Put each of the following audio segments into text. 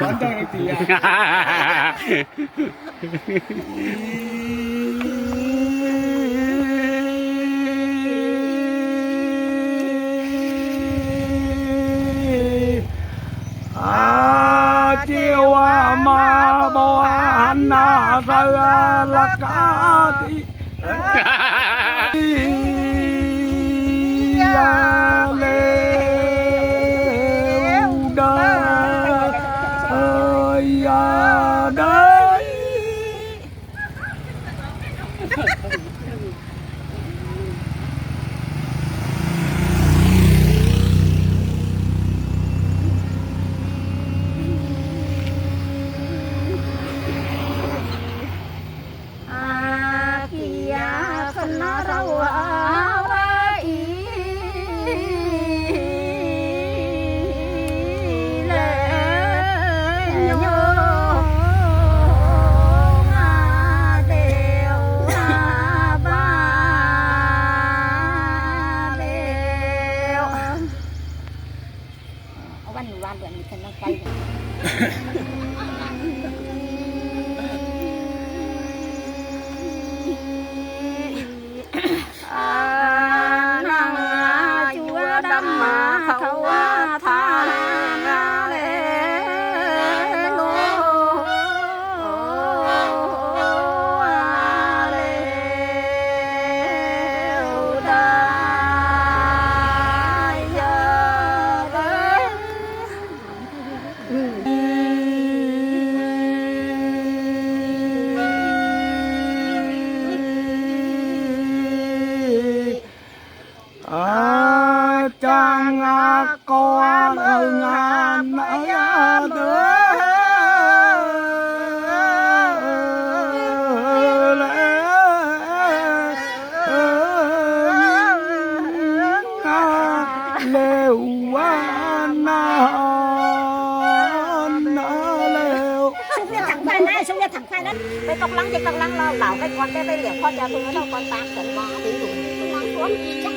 วันได้ตีเจียวมาบานนาสารกาติยาเลวดายาได้ วันเดือนนี้ฉันต้องไปนังจัวดำมาเขาว่าทาเลโลเลดายาเจังกอนงานเด้เลวว่านาเลวชุบเนี่ยถังไฟนะชุบเนี่ยถังไฟนั้นไปตกลังจะตกลังเราเหล่าไปก่อนได้ไปเหลียวพ่อจะพึ่งเราก่อนตามสันมาถึงถึงวางสวมจัง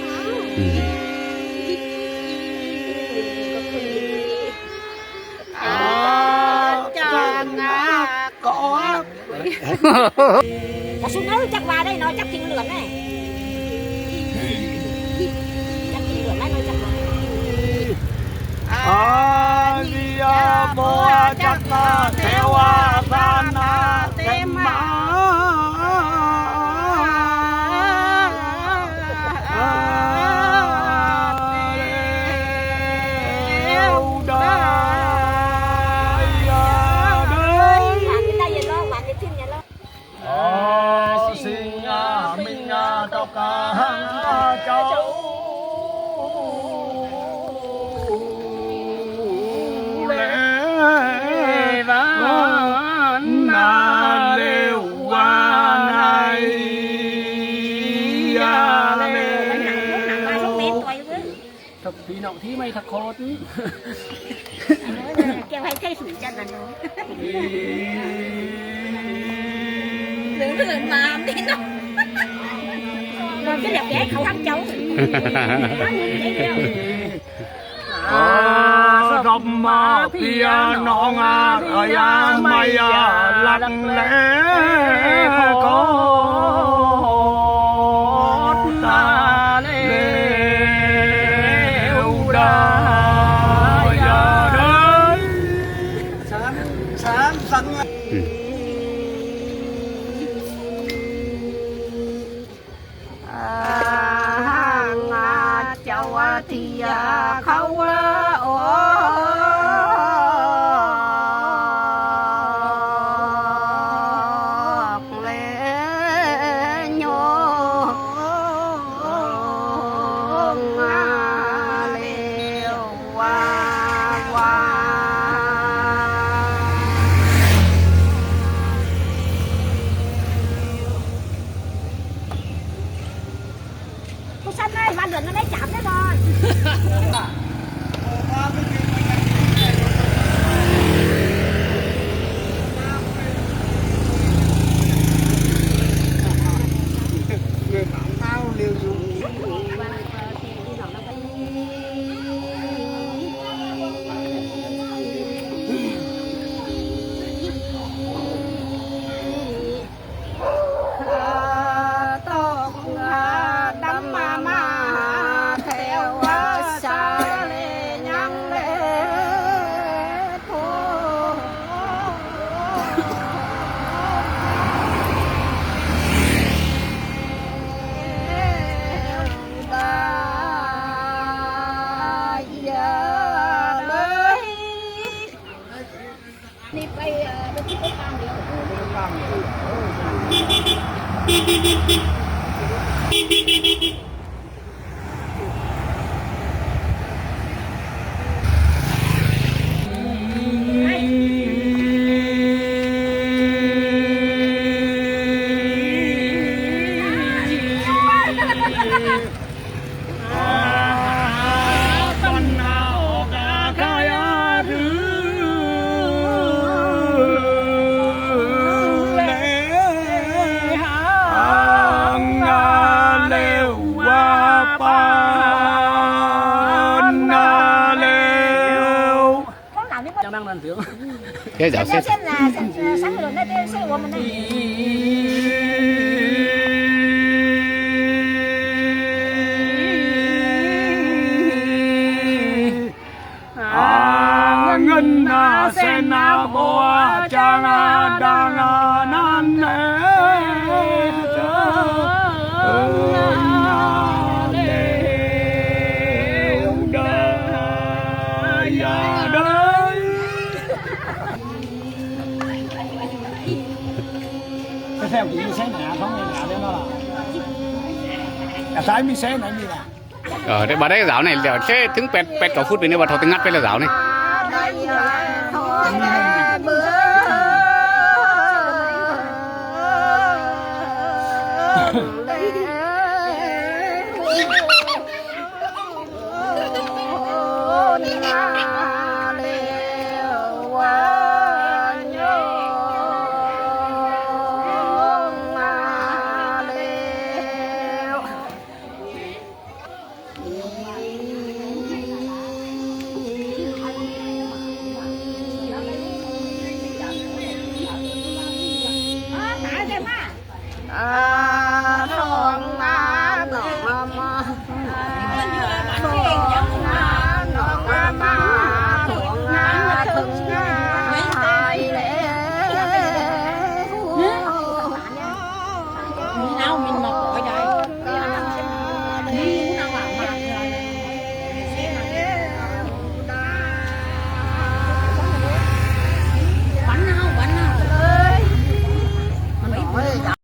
แต่ชุดนั้นจักว่าได้น้อยจักทิ้งเหลือแน่จักทิ้งเหลือแน่น้อยจักว่านิยาโมจักนาเทวาสานาเต็มมาเจ้าเลวนาเลววานายาเลทักทีน้องที่ไม่ทักโคตรแกไว้ใกล้สูงจังนะน้องเหลือมาดิน้องcái đẹp ghé khẩu thăm cháu rộng mà pia nong rồi mày lặng lẽ có ta lêu đà ya đấy sáng sángเจ้าที่เขาโอ้เลโยเลว่าผู้ชายวันเดือนนั้นได้จับได้บ่อย đang lần tiếng cái giáo xem xếp là sáng rồi nó đi xe của mình đây ngân sen bo chang đang nan theo chị mi xé nè không nghe nhà đấy nó là trái mi xé này mi là đấy bà đấy giáo này đều sẽถึง8 9 phútไปเนี่ยว่าเขาตึงงัดไปแล้วgiáo này bữa